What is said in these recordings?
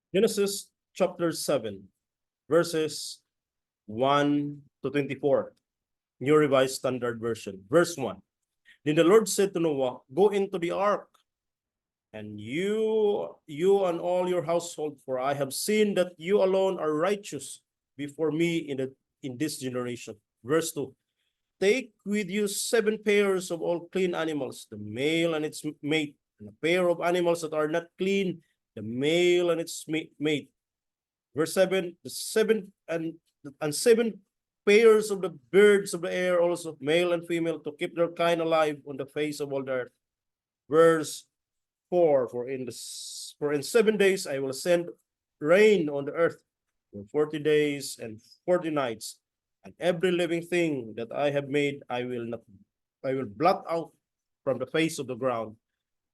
Genesis chapter 7, verses 1 to 24. New Revised Standard Version. Verse 1. Then the Lord said to Noah, go into the ark, and you and all your household, for I have seen that you alone are righteous before me in this generation. Verse 2. Take with you 7 pairs of all clean animals, the male and its mate, and a pair of animals that are not clean, the male and its mate. Verse 7, the seven and 7 pairs of the birds of the air, also male and female, to keep their kind alive on the face of all the earth. Verse 4, for in 7 days I will send rain on the earth for 40 days and 40 nights, and every living thing that I have made I will blot out from the face of the ground.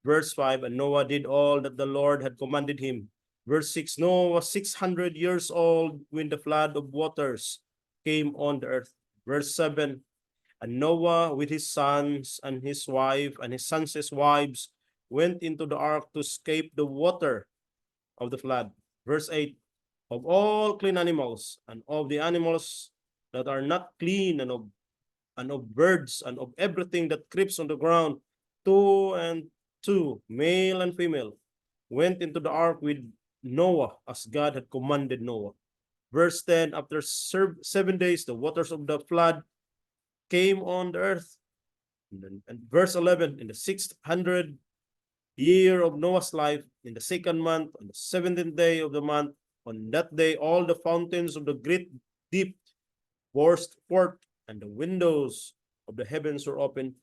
Verse 5, and Noah did all that the Lord had commanded him. Verse 6, Noah was 600 years old when the flood of waters came on the earth. Verse 7, and Noah with his sons and his wife and his sons' wives went into the ark to escape the water of the flood. Verse 8, of all clean animals and of the animals that are not clean, and of birds and of everything that creeps on the ground, 2 and 2, male and female, went into the ark with Noah as God had commanded Noah. Verse 10, after 7 days, the waters of the flood came on the earth. And verse 11, in the 600th year of Noah's life, in the 2nd month, on the 17th day of the month, on that day, all the fountains of the great deep burst forth, and the windows of the heavens were opened.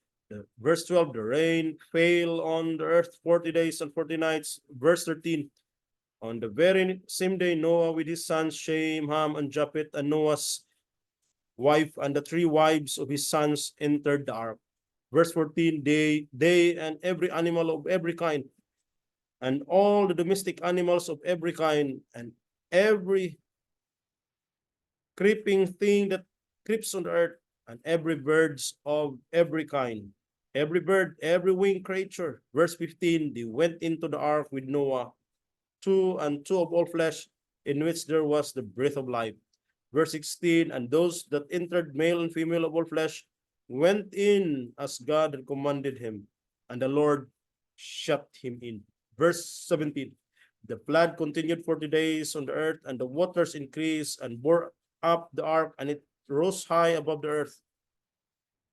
Verse 12, the rain fell on the earth 40 days and 40 nights. Verse 13, on the very same day, Noah with his sons, Shem, Ham, and Japheth, and Noah's wife, and the 3 wives of his sons entered the ark. Verse 14, they and every animal of every kind, and all the domestic animals of every kind, and every creeping thing that creeps on the earth, and every birds of every kind, every bird, every winged creature. Verse 15, they went into the ark with Noah, 2 and 2 of all flesh, in which there was the breath of life. Verse 16, and those that entered, male and female of all flesh, went in as God had commanded him, and the Lord shut him in. Verse 17, the flood continued 40 days on the earth, and the waters increased and bore up the ark, and it rose high above the earth.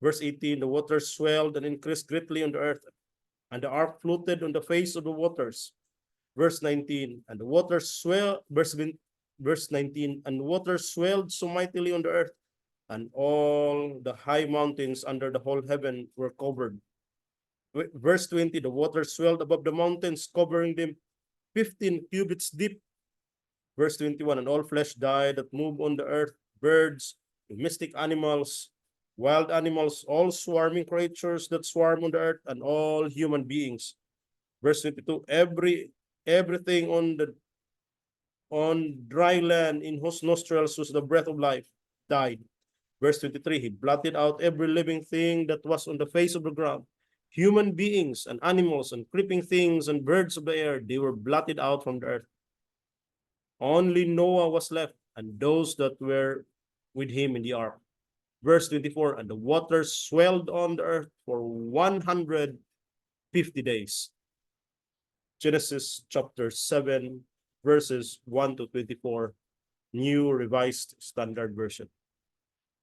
Verse 18, the waters swelled and increased greatly on the earth, and the ark floated on the face of the waters. Verse 19, and the waters swelled, verse 19, and the waters swelled so mightily on the earth, and all the high mountains under the whole heaven were covered. Verse 20, the waters swelled above the mountains, covering them 15 cubits deep. Verse 21, and all flesh died that move on the earth, birds, domestic animals, wild animals, all swarming creatures that swarm on the earth, and all human beings. Verse 22, everything on dry land in whose nostrils was the breath of life died. Verse 23, he blotted out every living thing that was on the face of the ground. Human beings and animals and creeping things and birds of the air, they were blotted out from the earth. Only Noah was left, and those that were with him in the ark. Verse 24, and the waters swelled on the earth for 150 days. Genesis chapter 7, verses 1 to 24, New Revised Standard Version.